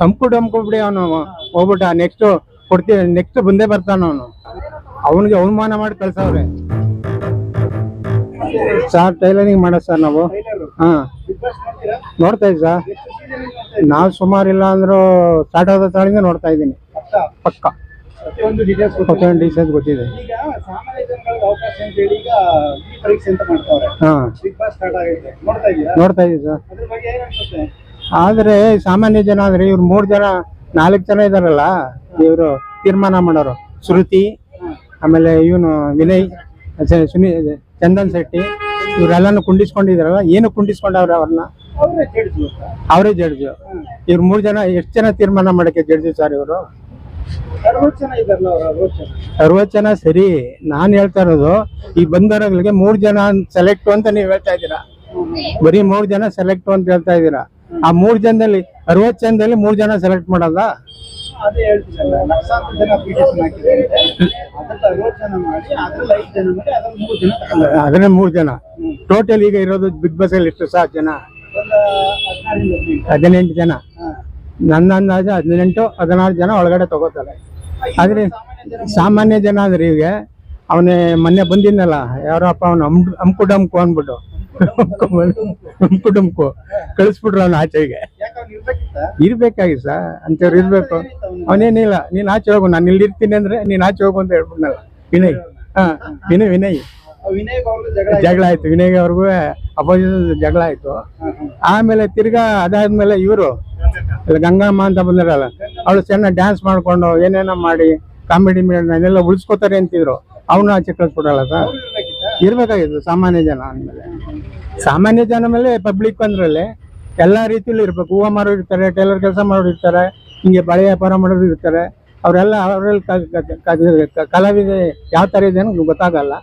ಹಮ್ಕು ಬಿಡಿ ಅವನು ಹೋಗ್ಬಿಟ್ಟ. ನೆಕ್ಸ್ಟ್ ಕೊಡ್ತೀವಿ, ನೆಕ್ಸ್ಟ್ ಬಂದೇ ಬರ್ತಾನ ಅವನು. ಅವನಿಗೆ ಅವಮಾನ ಮಾಡಿ ಕಳ್ಸವ್ರೆ ಸರ್. ಟೈಲರಿಂಗ್ ಮಾಡೋ ಸರ್ ನಾವು. ಹಾ, ನೋಡ್ತಾ ಇದ್ದೀವಿ ಸರ್. ನಾವು ಸುಮಾರಿಲ್ಲ ಅಂದ್ರೂ ಸ್ಟಾರ್ಟ್ ಆದ ತಾಳಿಂದ ನೋಡ್ತಾ ಇದ್ದೀನಿ ಪಕ್ಕ. ಡೀಟೇಲ್ಸ್ ಗೊತ್ತಿದೆ. ಹಾ, ನೋಡ್ತಾ ಇದೀವಿ ಸರ್. ಆದ್ರೆ ಸಾಮಾನ್ಯ ಜನ ಆದ್ರೆ ಇವ್ರು 3 ಜನ 4 ಜನ ಇದಾರಲ್ಲ, ಇವರು ತೀರ್ಮಾನ ಮಾಡೋರು. ಶ್ರುತಿ, ಆಮೇಲೆ ಇವನು ವಿನಯ್, ಚಂದನ್ ಶೆಟ್ಟಿ, ಇವರೆಲ್ಲಾನು ಕುಂಡಿಸ್ಕೊಂಡಿದಾರಲ್ಲ. ಏನು ಕುಂಡಿಸ್ಕೊಂಡವ್ರೆ ಅವ್ರನ್ನ? ಅವರೇ ಜಡ್ಜು. ಇವ್ರು 3 ಜನ ಎಷ್ಟು ಜನ ತೀರ್ಮಾನ ಮಾಡಕ್ಕೆ ಜಡ್ಜು ಸರ್ ಇವರು? 60 ಜನ ಸರಿ. ನಾನು ಹೇಳ್ತಾ ಇರೋದು ಈ ಬಂದವರಿಗೆ 3 ಜನ ಸೆಲೆಕ್ಟ್ ಅಂತ ನೀವು ಹೇಳ್ತಾ ಇದ್ದೀರಾ. ಬರೀ 3 ಜನ ಸೆಲೆಕ್ಟ್ ಅಂತ ಹೇಳ್ತಾ ಇದ್ದೀರಾ. ಆ 3 ಜನದಲ್ಲಿ 60 ಜನದಲ್ಲಿ 3 ಜನ ಸೆಲೆಕ್ಟ್ ಮಾಡಲ್ಲ? ಅದನ್ನೇ 3 ಜನ ಟೋಟಲ್. ಈಗ ಇರೋದು ಬಿಗ್ ಬಾಸ್ ಅಲ್ಲಿ ಎಷ್ಟು ಸಹ ಜನ? 18 ಜನ. ನನ್ನ ಅಂದಾಜು 18-16 ಜನ ಒಳಗಡೆ ತಗೋತಾರೆ. ಆದ್ರೆ ಸಾಮಾನ್ಯ ಜನ ಅಂದ್ರೆ ಈಗ ಅವನೇ ಮೊನ್ನೆ ಬಂದಿದ್ನಲ್ಲ, ಯಾರಪ್ಪ ಅವನು ಹಮ್ಕು ಅಂದ್ಬಿಟ್ಟು ಹಮ್ಕು ಕಳಿಸ್ಬಿಟ್ರು ಅವನು ಆಚೆಗೆ. ಇರ್ಬೇಕಾಗಿತ್ತು ಸರ್, ಅಂತವ್ರು ಇರ್ಬೇಕು. ಅವನೇನಿಲ್ಲ, ನೀನ್ ಆಚೆ ಹೋಗು, ನಾನು ಇಲ್ಲಿ ಇರ್ತೀನಿ ಅಂದ್ರೆ ನೀನ್ ಆಚೆ ಹೋಗು ಅಂತ ಹೇಳ್ಬಿಟ್ನಲ್ಲ ವಿನಯ್. ಹಾ, ವಿನಯ್ ಜಗಳ ಆಯ್ತು. ವಿನಯ್ ಅವ್ರಿಗೂ ಅಪೋಸಿಷನ್ ಜಗಳ ಆಯ್ತು. ಆಮೇಲೆ ತಿರ್ಗಾ ಅದಾದ್ಮೇಲೆ ಇವರು ಗಂಗಮ್ಮ ಅಂತ ಬಂದಿರಲ್ಲ, ಅವಳು ಚೆನ್ನಾಗಿ ಡ್ಯಾನ್ಸ್ ಮಾಡ್ಕೊಂಡು ಏನೇನೋ ಮಾಡಿ ಕಾಮಿಡಿ ಎಲ್ಲ ಉಳಿಸ್ಕೋತಾರೆ ಅಂತಿದ್ರು. ಅವನು ಆಚೆ ಕಳ್ಸ್ಬಿಡಲ್ಲ ಸರ್. ಇರ್ಬೇಕಾಗಿತ್ತು ಸಾಮಾನ್ಯ ಜನ ಅಂದ್ಮೇಲೆ. ಸಾಮಾನ್ಯ ಜನ ಮೇಲೆ ಪಬ್ಲಿಕ್ ಅಂದ್ರಲ್ಲಿ ಎಲ್ಲಾ ರೀತಿಯಲ್ಲೂ ಇರ್ಬೇಕು. ಹೂವು ಮಾರೋರು ಇರ್ತಾರೆ, ಟೈಲರ್ ಕೆಲಸ ಮಾಡೋರು ಇರ್ತಾರೆ, ಹಿಂಗೆ ಬಳೆ ವ್ಯಾಪಾರ ಮಾಡೋರು ಇರ್ತಾರೆ. ಅವರಲ್ಲಿ ಕಲಾವಿದ ಯಾವ ತರ ಇದೆ ಅನ್ನೋದು ಗೊತ್ತಾಗಲ್ಲ.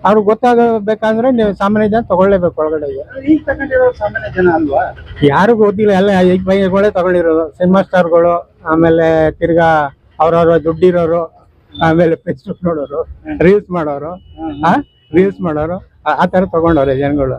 ಅವ್ರಿಗೆ ಗೊತ್ತಾಗಬೇಕಂದ್ರೆ ನೀವು ಸಾಮಾನ್ಯ ಜನ ತಗೊಳ್ಳೇಬೇಕು ಒಳಗಡೆಗೆ. ಯಾರು ಗೊತ್ತಿಲ್ಲ, ಎಲ್ಲ ಈಗ ಬೈಗಳೇ ತಗೊಂಡಿರೋದು. ಸಿನಿಮಾ ಸ್ಟಾರ್ಗಳು, ಆಮೇಲೆ ತಿರ್ಗಾ ಅವ್ರವ್ರ ದುಡ್ಡಿರೋರು, ಆಮೇಲೆ ಫೇಸ್ಬುಕ್ ನೋಡೋರು, ರೀಲ್ಸ್ ಮಾಡೋರು ಆ ತರ ತಗೊಂಡವ್ರೆ ಜನಗಳು.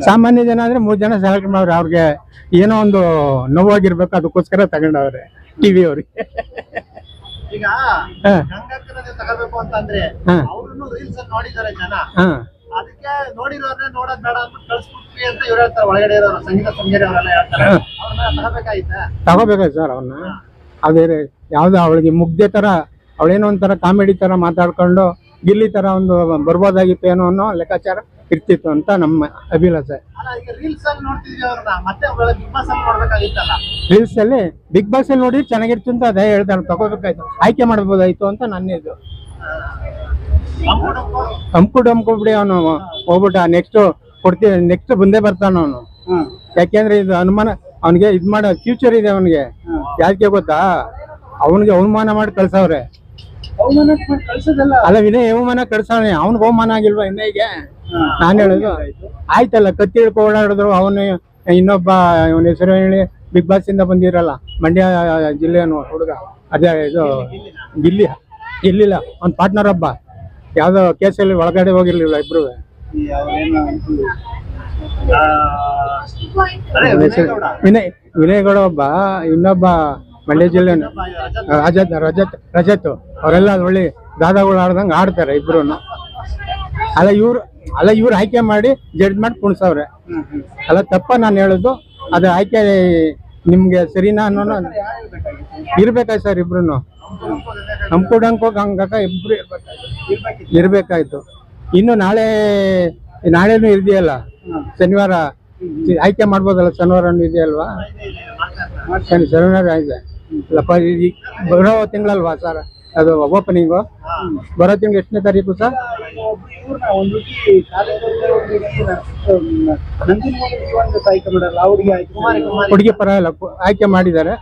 ಸಾಮಾನ್ಯ ಜನ ಅಂದ್ರೆ 3 ಜನ ಸೆಲೆಕ್ಟ್ ಮಾಡೋರು. ಅವ್ರಿಗೆ ಏನೋ ಒಂದು ನೋವಾಗಿರ್ಬೇಕು, ಅದಕ್ಕೋಸ್ಕರ ತಗೊಂಡವ್ರೆ ಟಿವಿ ಅವ್ರಿಗೆ. ಈಗ ತಗೋಬೇಕು ಅಂತಂದ್ರೆ ನೋಡಿದ್ದಾರೆ ಜನ, ಅದಕ್ಕೆ ನೋಡಿರೋದ್ರೆ ನೋಡೋದ್ ಬೇಡ ಅಂತ ಕಳ್ಸ್ಬಿಟ್ವಿ ಅಂತ ಇವ್ರು ಹೇಳ್ತಾರೆ. ಒಳಗಡೆ ಇರೋರು ಸಂಗೀತ ಸಂಜಯ್ ಅವರೆಲ್ಲ ಹೇಳ್ತಾರೆ. ತಗೋಬೇಕಾಯ್ತು ಸರ್ ಅವನ್ನ. ಅದೇ ಯಾವ್ದು ಅವಳಿಗೆ ಮುಗ್ದೆ ತರ, ಅವಳೇನೋ ಒಂಥರ ಕಾಮಿಡಿ ತರ ಮಾತಾಡ್ಕೊಂಡು ಗಿಲ್ಲಿ ತರ ಒಂದು ಬರ್ಬೋದಾಗಿತ್ತು ಏನೋ ಅನ್ನೋ ಲೆಕ್ಕಾಚಾರ ಇರ್ತಿತ್ತು ಅಂತ ನಮ್ಮ ಅಭಿಲಾಷೆ. ರೀಲ್ಸ್ ಅಲ್ಲಿ ಬಿಗ್ ಬಾಸ್ ಅಲ್ಲಿ ನೋಡಿ ಚೆನ್ನಾಗಿರ್ತು ಅಂತ ಅದೇ ಹೇಳ್ತಾರೆ. ತಗೋಬೇಕಾಯ್ತು, ಆಯ್ಕೆ ಮಾಡ್ಬೋದಾಯ್ತು ಅಂತ ನನ್ನಿದು. ಹಮ್ಕು ಬಿಡಿ ಅವನು ಹೋಗ್ಬಿಟ್ಟ. ನೆಕ್ಸ್ಟ್ ಕೊಡ್ತೀವಿ, ನೆಕ್ಸ್ಟ್ ಬಂದೇ ಬರ್ತಾನ ಅವನು. ಯಾಕೆಂದ್ರೆ ಇದು ಅನುಮಾನ ಅವನಿಗೆ ಇದ್ ಮಾಡೋ ಫ್ಯೂಚರ್ ಇದೆ ಅವನಿಗೆ. ಯಾಕೆ ಗೊತ್ತಾ? ಅವನಿಗೆ ಅವಮಾನ ಮಾಡಿ ಕಳ್ಸವ್ರೆ. ಅಲ್ಲ, ವಿನಯ್ ಅವಮಾನ ಕಳ್ಸವ್ನೆ. ಅವ್ನಿಗೆ ಅವಮಾನ ಆಗಿಲ್ವಾ ವಿನಯ್ಗೆ? ನಾನು ಹೇಳುದು ಆಯ್ತಲ್ಲ, ಕತ್ತಿ ಹಿಡ್ಕೊ ಓಡಾಡಿದ್ರು. ಅವನು ಇನ್ನೊಬ್ಬ ಇವನ ಹೆಸರು ಹೇಳಿ ಬಿಗ್ ಬಾಸ್ ಇಂದ ಬಂದಿರಲ್ಲ, ಮಂಡ್ಯ ಜಿಲ್ಲೆ ಹುಡುಗ, ಅದೇ ಇದು ಗಿಲ್ಲಿಲ್ಲ, ಅವ್ನ ಪಾರ್ಟ್ನರ್ ಒಬ್ಬ ಯಾವ್ದೋ ಕೇಸಲ್ಲಿ ಒಳಗಡೆ ಹೋಗಿರ್ಲಿಲ್ಲ ಇಬ್ರು. ವಿನಯ್ ಗೌಡ ಒಬ್ಬ, ಇನ್ನೊಬ್ಬ ಮಂಡ್ಯ ಜಿಲ್ಲೆ ರಜತ್ ಅವರೆಲ್ಲ ಒಳ್ಳೆ ದಾದಾಗಳು ಆಡ್ದಂಗೆ ಆಡ್ತಾರೆ ಇಬ್ರು. ಅಲ್ಲ ಇವ್ರು ಆಯ್ಕೆ ಮಾಡಿ ಜಡ್ಜ್ ಮಾಡಿ ಕುಣಿಸವ್ರೆ. ಅಲ್ಲ ತಪ್ಪ ನಾನು ಹೇಳುದು. ಅದು ಆಯ್ಕೆ ನಿಮ್ಗೆ ಸರಿನಾ ಅನ್ನೋ ಇರ್ಬೇಕಾಯ್ತು ಸರ್. ಇಬ್ರು ಹಂಕೋಕ್ ಹಂಗಾಕ ಇಬ್ರು ಇರ್ಬೇಕಾಯ್ತು. ಇನ್ನು ನಾಳೆನೂ ಇದೆಯಲ್ಲ, ಶನಿವಾರ ಆಯ್ಕೆ ಮಾಡ್ಬೋದಲ್ಲ. ಶನಿವಾರ ಇದೆಯಲ್ವಾ? ಶನಿವಾರ ಇದೆ ಬರೋ ತಿಂಗಳಲ್ವಾ ಸರ್ ಅದು ಓಪನಿಂಗು? ಬರೋ ತಿಂಗಳು ಎಷ್ಟನೇ ತಾರೀಕು ಸರ್? ಹುಡುಗಿ ಪರವಾಗಿಲ್ಲ, ಆಯ್ಕೆ ಮಾಡಿದ್ದಾರೆ.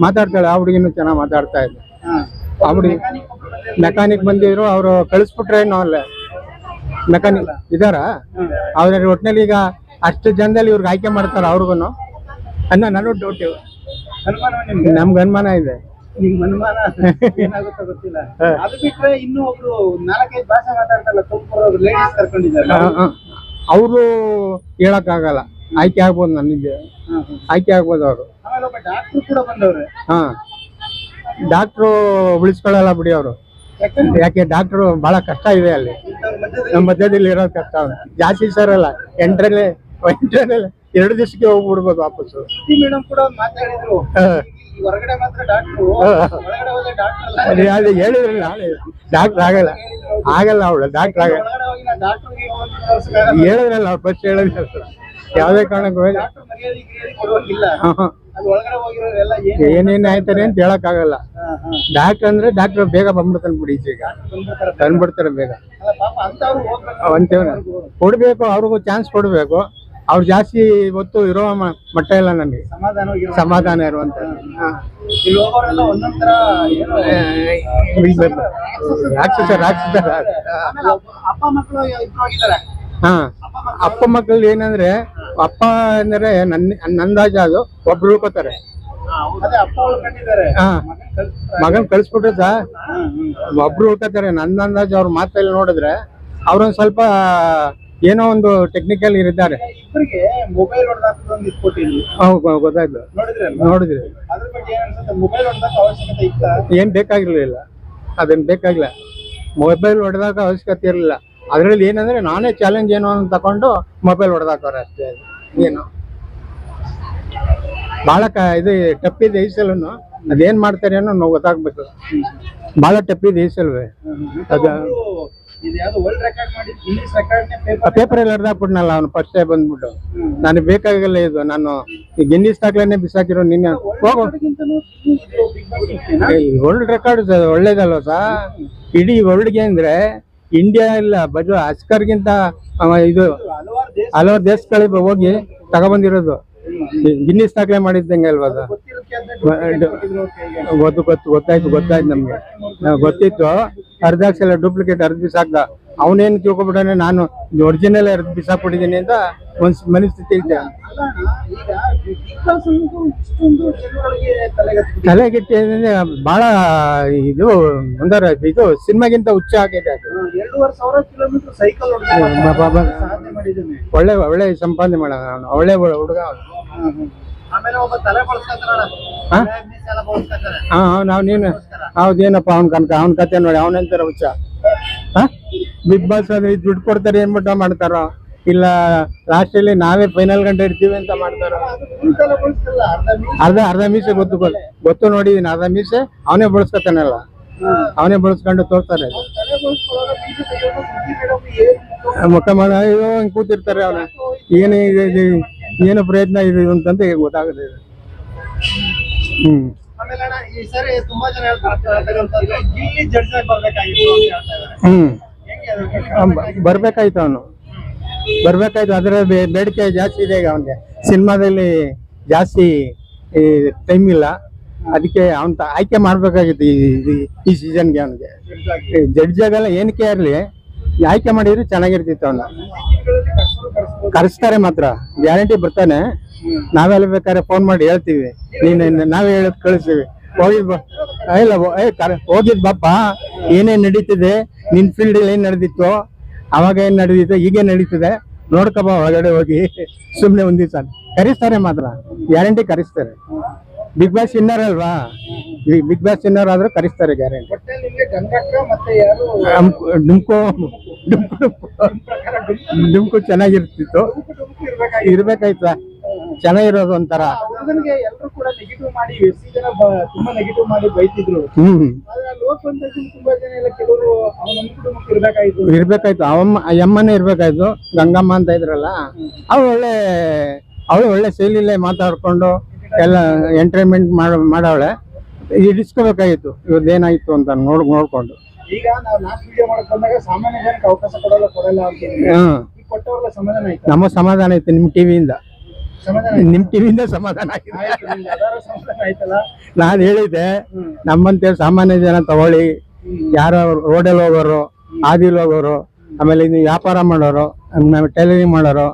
ಮಾತಾಡ್ತಾಳೆ. ಆ ಹುಡುಗಿನೂ ಚೆನ್ನಾಗಿ ಮಾತಾಡ್ತಾ ಇದೆ. ಆ ಹುಡುಗಿ ಮೆಕ್ಯಾನಿಕ್ ಬಂದಿದ್ರು, ಅವರು ಕಳಿಸ್ಬಿಟ್ರೆ ಏನೋ ಅಲ್ಲೇ ಮೆಕ್ಯಾನಿಕ್ ಇದಾರ. ಅವ್ರ ಒಟ್ಟಿನಲ್ಲಿ ಈಗ ಅಷ್ಟು ಜನದಲ್ಲಿ ಇವ್ರಿಗೆ ಆಯ್ಕೆ ಮಾಡ್ತಾರ ಅವ್ರಿಗೂ ಅನ್ನೋ ನಾನು ಡೌಟ್. ನಮ್ಗೆ ಅನುಮಾನ ಇದೆ. ಗೊತ್ತಿಲ್ಲ. ಅದು ಬಿಟ್ರೆ ಇನ್ನೂ ಒಬ್ರು 4-5 ಭಾಷೆ ಮಾತಾಡ್ತಾರಲ್ಲ, ತುಮಕೂರು ಲೇಡೀಸ್ ಕರ್ಕೊಂಡಿದ್ದಾರೆ. ಅವರು ಹೇಳಕ್ ಆಗಲ್ಲ. ಆಯ್ಕೆ ಆಗ್ಬೋದು ನನಗೆ, ಆಯ್ಕೆ ಆಗ್ಬೋದು ಅವರು. ಆಮೇಲೆ ಒಬ್ಬ ಡಾಕ್ಟ್ರು ಕೂಡ ಬಂದವ್ರೆ. ಹಾ, ಡಾಕ್ಟ್ರು ಉಳಿಸ್ಕೊಳ್ಳಲ್ಲ ಬಿಡಿ ಅವರು. ಯಾಕೆ ಡಾಕ್ಟ್ರು ಬಹಳ ಕಷ್ಟ ಇದೆ ಅಲ್ಲಿ, ನಮ್ಮ ಮಧ್ಯದಲ್ಲಿ ಇರೋದು ಕಷ್ಟ. ಜಾಸ್ತಿ ಸೇರಲ್ಲ, ಎಂಟ್ರಲ್ಲಿ 2 ದಿವಸಕ್ಕೆ ಹೋಗ್ಬಿಡ್ಬೋದು ವಾಪಸ್ಸು. ಮೇಡಮ್ ಕೂಡ ಮಾತಾಡಿದ್ರು, ಈ ಹೊರಗಡೆ ಮಾತ್ರ ಡಾಕ್ಟ್ರು, ಒಳಗಡೆ ಹೋದ್ರೆ ಡಾಕ್ಟರ್ ಅಲ್ಲ. ಅದು ಹೇಳಿದ್ರೆ ನಾಳೆ ಡಾಕ್ಟರ್ ಆಗಲ್ಲ ಅವಳು, ಡಾಕ್ಟರ್ ಆಗಲ್ಲ. ಒಳಗಡೆ ಹೋಗಿ ನಾ ಡಾಕ್ಟರ್ ಹೇಳಿದ್ರಲ್ಲ ಅವ್ರು ಫಸ್ಟ್ ಹೇಳಿದ್ರಲ್ಲ, ಯಾವುದೇ ಕಾರಣಕ್ಕೂ ಡಾಕ್ಟರ್ ಮರ್ಯಾದೆ ಕೊಡುವಾಗಿಲ್ಲ. ಅಲ್ಲಿ ಒಳಗಡೆ ಹೋಗಿರೋರೆಲ್ಲ ಏನೇನ್ ಆಯ್ತಾರೆ ಅಂತ ಹೇಳಕ್ ಆಗಲ್ಲ. ಡಾಕ್ಟರ್ ಅಂದ್ರೆ ಡಾಕ್ಟರ್ ಬೇಗ ಬಂದ್ಬಿಡ್ತಾನೆ ಬಿಡಿ, ಈಗ ತಂದ್ಬಿಡ್ತಾರೆ ಬೇಗ. ಪಾಪ ಅಂತವ್ರು ಹೋಗ್ಬೇಕು, ಕೊಡ್ಬೇಕು, ಅವ್ರಿಗೂ ಚಾನ್ಸ್ ಕೊಡ್ಬೇಕು. ಅವ್ರು ಜಾಸ್ತಿ ಹೊತ್ತು ಇರೋ ಮಟ್ಟ ಇಲ್ಲ ನನಗೆ, ಸಮಾಧಾನ ಇರುವಂತ. ಇಲ್ಲಿ ಹೋಗೋರೆಲ್ಲ ಒಂದೊಂದ್ ತರ ಏನೋ ರಾಕ್ಷಸ. ಅಪ್ಪ ಮಕ್ಕಳು ಇಬ್ರು ಹೋಗಿದ್ದಾರೆ. ಹಾ, ಅಪ್ಪ ಮಕ್ಕಳು ಏನಂದ್ರೆ, ಅಪ್ಪ ಅಂದ್ರೆ ನನ್ನ ಅಂದಾಜು ಅದು ಒಬ್ರು ಉಳ್ಕೋತಾರೆ. ಅದೇ ಅಪ್ಪ ಉಳ್ಕೊಂಡಿದ್ದಾರೆ, ಹಾ, ಮಗನ್ ಕಳ್ಸ್ಬಿಟ್ರೆ ಸಾ ಒಬ್ರು ಉಳ್ಕೋತಾರೆ. ನನ್ನ ಅಂದಾಜು ಅವ್ರ ಮಾತಲ್ಲಿ ನೋಡಿದ್ರೆ ಅವ್ರೊಂದ್ ಸ್ವಲ್ಪ ಏನೋ ಒಂದು ಟೆಕ್ನಿಕಲ್ ಇರಿದ್ದಾರೆ. ಇಬ್ಬರಿಗೆ ಮೊಬೈಲ್ ಹೊಡೆದಾಕೋದೊಂದು ಇಟ್ಕೊಟ್ಟಿದ್ವಿ, ಗೊತ್ತಾಯ್ತು, ನೋಡಿದ್ರಿ. ಅದ್ರ ಬಗ್ಗೆ ಏನ್ ಅನ್ಸುತ್ತೆ? ಮೊಬೈಲ್ ಹೊಡೆದಾಕ ಅವಶ್ಯಕತೆ ಇತ್ತ? ಏನ್ ಬೇಕಾಗಿರ್ಲಿಲ್ಲ, ಅದೇನ್ ಬೇಕಾಗಿಲ್ಲ. ಮೊಬೈಲ್ ಹೊಡೆದಾಕ ಅವಶ್ಯಕತೆ ಇರಲಿಲ್ಲ. ಅದ್ರಲ್ಲಿ ಏನಂದ್ರೆ ನಾನೇ ಚಾಲೆಂಜ್ ಏನೋ ಅಂತ ತಕೊಂಡು ಮೊಬೈಲ್ ಹೊಡೆದಾಕವ್ರೆ ಅಷ್ಟೇ. ಏನು ಬಹಳ ಇದು ಟಪ್ಪಿದೆ ಈ ಸಲನು. ಅದೇನ್ ಮಾಡ್ತಾರೆ ಅನ್ನೋ ನಾವು ಗೊತ್ತಾಗ್ಬೇಕು. ಬಹಳ ಟಪ್ಪಿದೆ ಈ ಸಲವೇ. ಅದ ಪೇಪರಲ್ಲಿ ಹೊಡೆದಾಕ್ಬಿಟ್ನಲ್ಲ ಅವನು ಫಸ್ಟ್ ಟೈಮ್ ಬಂದ್ಬಿಟ್ಟು. ನನಗೆ ಬೇಕಾಗಿಲ್ಲ ಇದು, ನಾನು ಗಿನ್ನಿಸ್ ದಾಖಲೆನೇ ಬಿಸಾಕಿರೋ. ನಿನ್ನೆ ಹೋಗೋ, ವರ್ಲ್ಡ್ ರೆಕಾರ್ಡ್ ಒಳ್ಳೇದಲ್ವ ಸಾ? ಇಡೀ ವರ್ಲ್ಡ್ಗೆ ಅಂದ್ರೆ ಇಂಡಿಯಾ ಇಲ್ಲ, ಬಜು ಅಸ್ಕರ್ಗಿಂತ ಇದು ಹಲವಾರು ದೇಶಗಳಿಗೆ ಹೋಗಿ ತಗೊಬಂದಿರೋದು. ಗಿನ್ನಿಸ್ ದಾಖಲೆ ಮಾಡಿದ್ದಂಗೆ ಅಲ್ವಾ ಅದು? ಗೊತ್ತಾಯ್ತು ನಮ್ಗೆ, ಗೊತ್ತಿತ್ತು. ಅರ್ಧಾಕ್ಸಲ ಡೂಪ್ಲಿಕೇಟ್ ಅರ್ಧ ಬಿಸಾಕ್ದ. ಅವನೇನು ತಿಳ್ಕೊಬಿಟ್ಟಾನೆ, ನಾನು ಒರಿಜಿನಲ್ ಅರ್ಧ ಬಿಸಾಕ್ಬಿಟ್ಟಿದ್ದೀನಿ ಅಂತ ಒಂದ್ ಮನಸ್ಥಿತಿ ಇದೆ. ತಲೆಗೆಟ್ಟಿ ಬಹಳ ಇದು ಒಂದರ ಇದು ಸಿನಿಮಾಗಿಂತ ಹುಚ್ಚ ಆಗಿದೆ ಅದು. 2,500 ಕಿಲೋಮೀಟರ್ ಸೈಕಲ್ ಒಳ್ಳೆ ಸಂಪಾದನೆ ಮಾಡ, ಒಳ್ಳೆ ಹುಡುಗ. ಆಮೇಲೆ ಒಬ್ಬ ತಲೆ ಬಳಸ್ಕೊತಾರಲ್ಲ, ನೀನು ಹೌದೇನಪ್ಪ ಅವನ ಕತೆ ನೋಡಿ, ಅವನಂತಾರ ಹುಚ್ಚ. ಬಿಗ್ ಬಾಸ್ ಅಂದ್ರೆ ದುಡ್ಡು ಕೊಡ್ತಾರೆ ಏನ್ಬಿಟ್ಟ ಮಾಡ್ತಾರೋ, ಇಲ್ಲ ಲಾಸ್ಟ್ ಅಲ್ಲಿ ನಾವೇ ಫೈನಲ್ ಗಂಟೆ ಇಡ್ತೀವಿ ಅಂತ ಮಾಡ್ತಾರೋ. ಅರ್ಧ ಮೀಸೆ ಗೊತ್ತು ನೋಡಿದೀನಿ. ಅರ್ಧ ಮೀಸೆ ಅವನೇ ಬಳಸ್ಕೊತಾನಲ್ಲ, ಅವನೇ ಬಳಸ್ಕೊಂಡು ತೋರ್ತಾರೆ. ಮುಖ ಮಾಡ ಹಿಂಗ್ ಕೂತಿರ್ತಾರೆ. ಅವನ ಏನು ಪ್ರಯತ್ನ ಇದೆ ಅಂತಂತ ಗೊತ್ತಾಗುತ್ತೆ. ಆಮೇಲೆ ಈ ಸರಿ ತುಂಬಾ ಜನ ಹೇಳ್ತಾರೆ ಗಿಲ್ಲಿ ಜಡ್ಜ್ ಬರ್ಬೇಕಾಗಿತ್ತು ಅಂತ ಹೇಳ್ತಾ ಇದ್ದಾರೆ. ಬರ್ಬೇಕಾಯ್ತು, ಅವನು ಬರ್ಬೇಕಾಯ್ತು. ಅದರ ಬೇಡಿಕೆ ಜಾಸ್ತಿ ಇದೆ ಈಗ ಅವನಿಗೆ. ಸಿನಿಮಾದಲ್ಲಿ ಜಾಸ್ತಿ ಟೈಮ್ ಇಲ್ಲ, ಅದಕ್ಕೆ ಅವನ್ ಆಯ್ಕೆ ಮಾಡ್ಬೇಕಾಗಿತ್ತು ಈ ಸೀಸನ್ಗೆ. ಅವನಿಗೆ ಜಡ್ಜ್ ಆಗಲ್ಲ, ಏನಕ್ಕೆ ಇರ್ಲಿ, ಆಯ್ಕೆ ಮಾಡಿದ್ರೆ ಚೆನ್ನಾಗಿರ್ತಿತ್ತು. ಅವನ್ನ ಕರೆಸ್ತಾರೆ ಮಾತ್ರ, ಗ್ಯಾರಂಟಿ ಬರ್ತಾನೆ. ನಾವೆಲ್ಲ ಬೇಕಾದ್ರೆ ಫೋನ್ ಮಾಡಿ ಹೇಳ್ತೀವಿ, ನಾವೇ ಹೇಳೋದ್ ಕಳಿಸ್ತೀವಿ. ಹೋಗಿದ್ ಬಾಪ, ಏನೇನ್ ನಡೀತಿದೆ ನಿನ್ ಫೀಲ್ಡ್ ಏನ್ ನಡೆದಿತ್ತು, ಅವಾಗ ಏನ್ ನಡೆದಿತ್ತು, ಈಗೇನ್ ನಡೀತಿದೆ ನೋಡ್ಕಬ ಒಳಗಡೆ ಹೋಗಿ. ಸುಮ್ನೆ ಒಂದ್ ದಿವಸ ಕರೆಸ್ತಾರೆ ಮಾತ್ರ, ಗ್ಯಾರಂಟಿ ಕರೆಸ್ತಾರೆ. ಬಿಗ್ ಬಾಸ್ ವಿನ್ನರ್ ಅಲ್ವಾ, ಬಿಗ್ ಬಾಸ್ ವಿನ್ನರ್ ಆದ್ರೂ ಕರೆಸ್ತಾರೆ ಗ್ಯಾರಂಟಿ. ಡುಮ್ಕು ಚೆನ್ನಾಗಿರ್ತಿತ್ತು, ಇರ್ಬೇಕಾಯ್ತ, ಚೆನ್ನಾಗಿರೋದು ಒಂಥರ. ಎಲ್ಲರೂ ಕೂಡ ನೆಗೆಟಿವ್ ಮಾಡಿ ತುಂಬಾ ನೆಗೆಟಿವ್ ಮಾಡಿ ಬೈತಿದ್ರು. ತುಂಬಾ ಜನ ಎಲ್ಲ ಕೆಲವರು ಇರ್ಬೇಕಾಯ್ತು. ಅಮ್ಮನೇ ಇರ್ಬೇಕಾಯ್ತು. ಗಂಗಮ್ಮ ಅಂತ ಇದ್ರಲ್ಲ, ಅವಳು ಒಳ್ಳೆ ಶೈಲಿಲೇ ಮಾತಾಡ್ಕೊಂಡು ಎಲ್ಲ ಎಂಟರ್ಟೈನ್ಮೆಂಟ್ ಮಾಡವಳೆ. ಇಡಿಸ್ಕೋಬೇಕಾಗಿತ್ತು ಇವ್ರದ್ದೇನಾಯ್ತು ಅಂತ ನೋಡ್ಕೊಂಡು. ಈಗ ನಾವು ಲಾಸ್ಟ್ ವಿಡಿಯೋ ಮಾಡಕ್ ಬಂದಾಗ ಸಾಮಾನ್ಯ ಜನಕ್ಕೆ ಅವಕಾಶ ಕೊಡಲ್ಲ ಅಂತ ಕೊಟ್ಟವ್ರ ಸಮಾಧಾನ ಆಯ್ತು. ನಮ್ಮ ಸಮಾಧಾನ ಆಯ್ತು, ನಿಮ್ ಟಿವಿಯಿಂದ ಸಮಾಧಾನ ಆಯ್ತಲ್ಲ. ನಾನ್ ಹೇಳಿದ್ದೆ, ನಮ್ಮಂತೆ ಸಾಮಾನ್ಯ ಜನ ತಗೊಳ್ಳಿ, ಯಾರೋ ರೋಡಲ್ಲಿ ಹೋಗೋರು, ಹಾದಿಲ್ ಹೋಗೋರು, ಆಮೇಲೆ ಇನ್ನು ವ್ಯಾಪಾರ ಮಾಡೋರು, ಟೈಲರಿಂಗ್ ಮಾಡೋರು,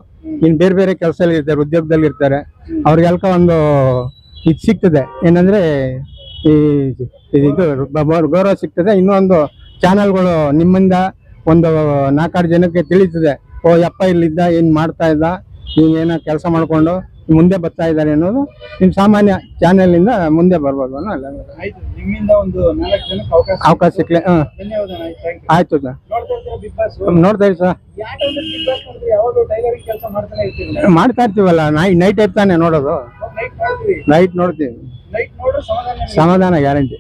ಇನ್ ಬೇರೆ ಬೇರೆ ಕೆಲಸದಲ್ಲಿ ಇರ್ತಾರೆ, ಉದ್ಯೋಗದಲ್ಲಿ ಇರ್ತಾರೆ. ಅವ್ರಿಗೆಲ್ಕ ಒಂದು ಇದು ಸಿಗ್ತದೆ, ಏನಂದ್ರೆ ಇದು ಗೌರವ ಸಿಗ್ತದೆ. ಇನ್ನೊಂದು ಚಾನಲ್ಗಳು ನಿಮ್ಮಿಂದ ಒಂದು 4-6 ಜನಕ್ಕೆ ತಿಳಿತದೆ, ಓ ಯಪ್ಪ ಇಲ್ಲಿದ್ದ, ಏನ್ ಮಾಡ್ತಾ ಇದ್ದ, ಏನೋ ಕೆಲಸ ಮಾಡ್ಕೊಂಡು ಮುಂದೆ ಬರ್ತಾ ಇದ್ದಾರೆ ಅನ್ನೋದು ನಿಮ್ಮ ಸಾಮಾನ್ಯ ಚಾನೆಲ್ ಇಂದ ಮುಂದೆ ಬರ್ಬೋದು ಅನ್ನೋ ಅಲ್ಲ. ಆಯ್ತು, ನಿಮ್ಮಿಂದ ಒಂದು 4 ಜನಕ್ಕೆ ಅವಕಾಶ ಸಿಕ್ಲೆ. ಧನ್ಯವಾದ. ಆಯ್ತು ಸರ್, ನೋಡ್ತಾ ಇರ್ತೀರಾ ಬಿಗ್ ಬಾಸ್? ನೋಡ್ತಾ ಇರಿ ಸರ್. ಯಾವ ಟೈಮಲ್ಲಿ ಬಿಗ್ ಬಾಸ್ ನೋಡಿದ್ರೆ ಯಾವಾಗಲೂ ಟೈಲರಿಂಗ್ ಕೆಲಸ ಮಾಡ್ತಾನೆ ಇರ್ತೀವಿ. ಮಾಡ್ತಾ ಇರ್ತೀವಲ್ಲ, ನೈಟ್ ತಾನೇ ನೋಡೋದು. ನೈಟ್ ಮಾಡ್ತೀವಿ. ನೈಟ್ ನೋಡ್ತೀವಿ, ನೈಟ್ ನೋಡ್ರೆ ಸಮಾಧಾನ. ಸಮಾಧಾನ ಗ್ಯಾರಂಟಿ.